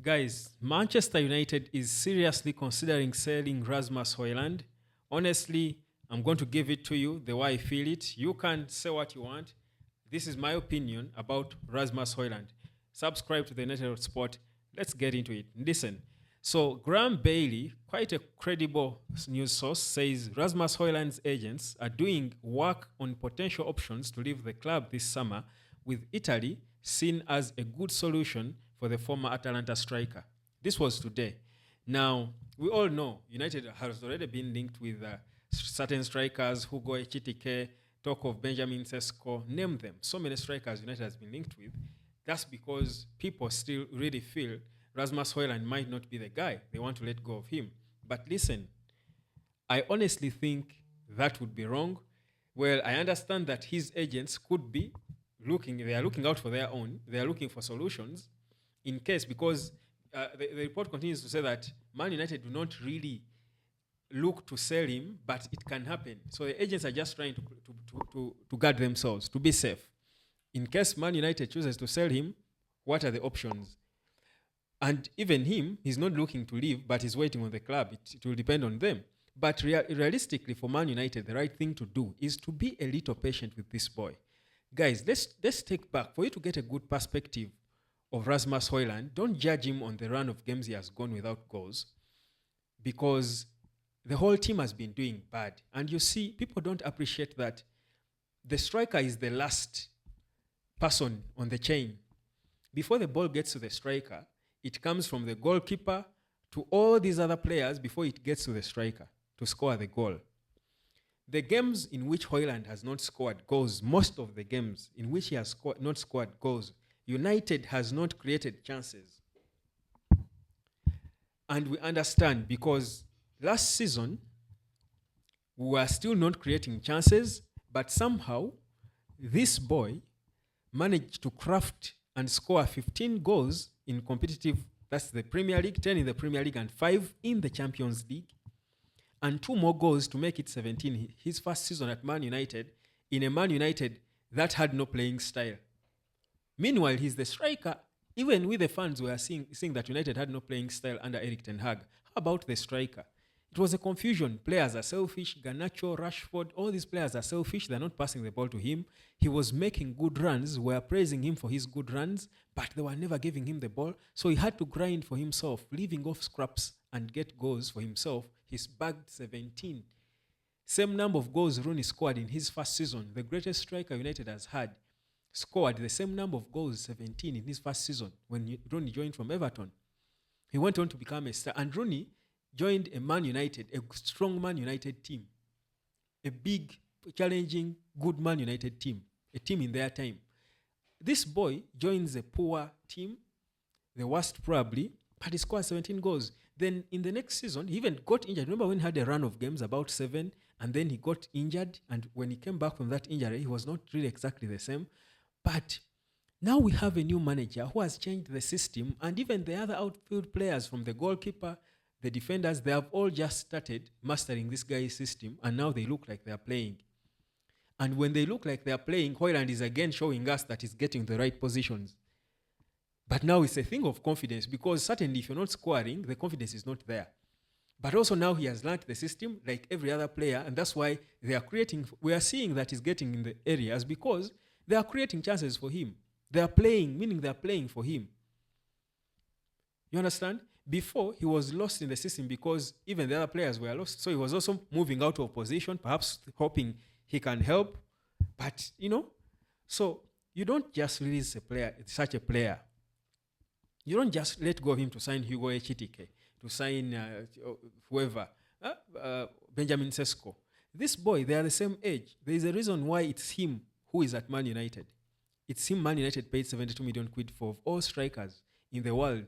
Guys, Manchester United is seriously considering selling Rasmus Hojlund. Honestly, I'm going to give it to you the way I feel it. You can say what you want. This is my opinion about Rasmus Hojlund. Subscribe to the United Sport. Let's get into it. Listen. So, Graham Bailey, quite a credible news source, says Rasmus Hojlund's agents are doing work on potential options to leave the club this summer, with Italy seen as a good solution for the former Atalanta striker. This was today. Now, we all know United has already been linked with certain strikers, Hugo Ekitike, talk of Benjamin Sesko, name them. So many strikers United has been linked with. That's because people still really feel Rasmus Hojlund might not be the guy. They want to let go of him. But listen, I honestly think that would be wrong. Well, I understand that his agents could be they are looking out for their own, they are looking for solutions in case, because the report continues to say that Man United do not really look to sell him, but it can happen. So the agents are just trying to guard themselves, to be safe. In case Man United chooses to sell him, what are the options? And even him, he's not looking to leave, but he's waiting on the club. It will depend on them. But realistically, for Man United, the right thing to do is to be a little patient with this boy. Guys, let's take back. For you to get a good perspective of Rasmus Hojlund, don't judge him on the run of games he has gone without goals, because the whole team has been doing bad. And you see, people don't appreciate that the striker is the last person on the chain. Before the ball gets to the striker, it comes from the goalkeeper to all these other players before it gets to the striker to score the goal. The games in which Hojlund has not scored goals, most of the games in which he has not scored goals, United has not created chances. And we understand, because last season, we were still not creating chances, but somehow this boy managed to craft and score 15 goals in competitive, that's the Premier League, 10 in the Premier League and 5 in the Champions League, and 2 more goals to make it 17. His first season at Man United, in a Man United that had no playing style. Meanwhile, he's the striker. Even with the fans, we are seeing that United had no playing style under Erik ten Hag. How about the striker? It was a confusion. Players are selfish. Garnacho, Rashford, all these players are selfish. They're not passing the ball to him. He was making good runs. We were praising him for his good runs, but they were never giving him the ball. So he had to grind for himself, leaving off scraps and get goals for himself. He's bagged 17. Same number of goals Rooney scored in his first season. The greatest striker United has had scored the same number of goals, 17, in his first season when Rooney joined from Everton. He went on to become a star. And Rooney joined a Man United, a strong Man United team, a big, challenging, good Man United team, a team in their time. This boy joins a poor team, the worst probably, but he scored 17 goals. Then in the next season, he even got injured. Remember when he had a run of games, about 7, and then he got injured, and when he came back from that injury, he was not really exactly the same. But now we have a new manager who has changed the system, and even the other outfield players, from the goalkeeper, the defenders, they have all just started mastering this guy's system, and now they look like they are playing. And when they look like they are playing, Hojlund is again showing us that he's getting the right positions. But now it's a thing of confidence, because certainly if you're not scoring, the confidence is not there. But also now he has learned the system like every other player, and that's why they are creating, we are seeing that he's getting in the areas because they are creating chances for him. They are playing, meaning they are playing for him. You understand? Before, he was lost in the system because even the other players were lost. So he was also moving out of position, perhaps hoping he can help. But, so you don't just release a player, such a player. You don't just let go of him to sign Hugo Ekitike, to sign whoever, Benjamin Sesko. This boy, they are the same age. There is a reason why it's him who is at Man United. It's him Man United paid 72 million quid for, of all strikers in the world.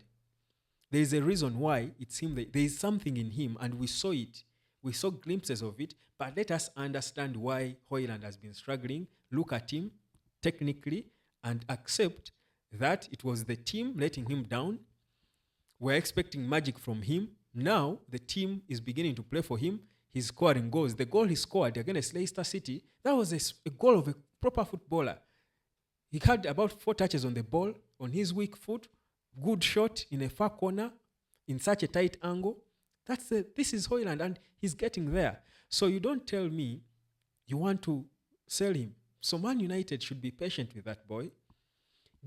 There is a reason why it's him. There is something in him, and we saw it. We saw glimpses of it, but let us understand why Hojlund has been struggling. Look at him technically and accept that it was the team letting him down. We're expecting magic from him. Now the team is beginning to play for him. He's scoring goals. The goal he scored against Leicester City, that was a goal of a proper footballer. He had about 4 touches on the ball on his weak foot, good shot in a far corner in such a tight angle. This is Hojlund, and he's getting there. So you don't tell me you want to sell him. So Man United should be patient with that boy.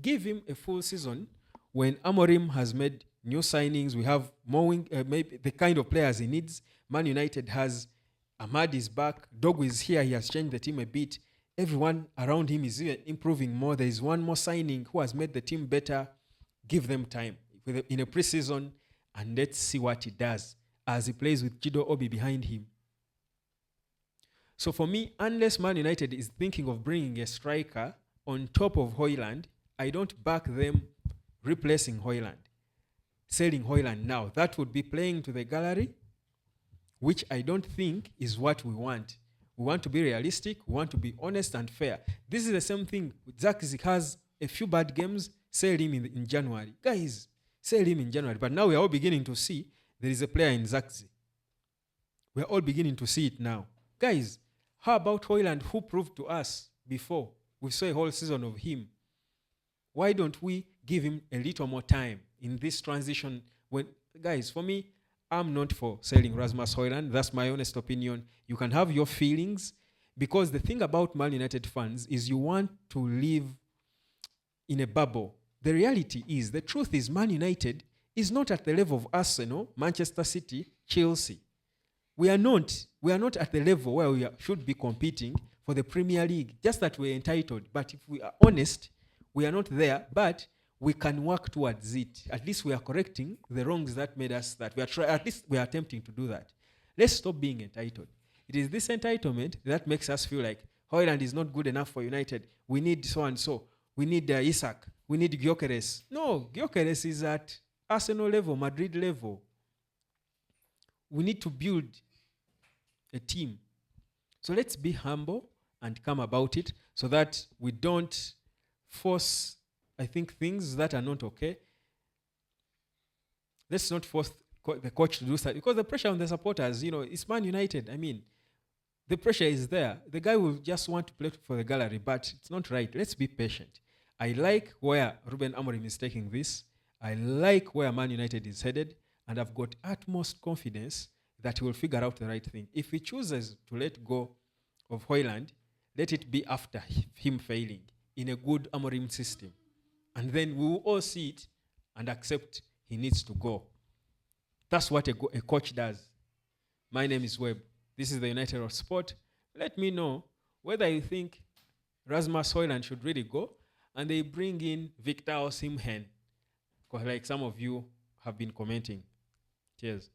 Give him a full season. When Amorim has made new signings, we have more maybe the kind of players he needs. Man United has Ahmad is back. Dogu is here. He has changed the team a bit. Everyone around him is even improving more. There is one more signing who has made the team better. Give them time in a preseason, and let's see what he does as he plays with Chido Obi behind him. So for me, unless Man United is thinking of bringing a striker on top of Hojlund, I don't back them replacing Hojlund, selling Hojlund now. That would be playing to the gallery, which I don't think is what we want. We want to be realistic. We want to be honest and fair. This is the same thing. Zirkzee has a few bad games. Sell him in January. Guys, sell him in January. But now we are all beginning to see there is a player in Zirkzee. We are all beginning to see it now. Guys, how about Hojlund, who proved to us before we saw a whole season of him? Why don't we give him a little more time in this transition? Guys, for me, I'm not for selling Rasmus Hojlund. That's my honest opinion. You can have your feelings, because the thing about Man United fans is you want to live in a bubble. The reality is, the truth is, Man United is not at the level of Arsenal, Manchester City, Chelsea. We are not at the level where we should be competing for the Premier League, just that we're entitled. But if we are honest, we are not there, but we can work towards it. At least we are correcting the wrongs that made us that. At least we are attempting to do that. Let's stop being entitled. It is this entitlement that makes us feel like Hojlund is not good enough for United. We need so and so. We need Isak. We need Gyökeres. No, Gyökeres is at Arsenal level, Madrid level. We need to build a team. So let's be humble and come about it so that we don't force, I think, things that are not okay. Let's not force the coach to do that, because the pressure on the supporters, it's Man United. I mean, the pressure is there. The guy will just want to play for the gallery, but it's not right. Let's be patient. I like where Ruben Amorim is taking this. I like where Man United is headed, and I've got utmost confidence that he will figure out the right thing. If he chooses to let go of Hojlund, let it be after him failing in a good Amorim system. And then we will all see it and accept he needs to go. That's what a coach does. My name is Webb. This is the United of Sport. Let me know whether you think Rasmus Hojlund should really go and they bring in Victor Osimhen, like some of you have been commenting. Cheers.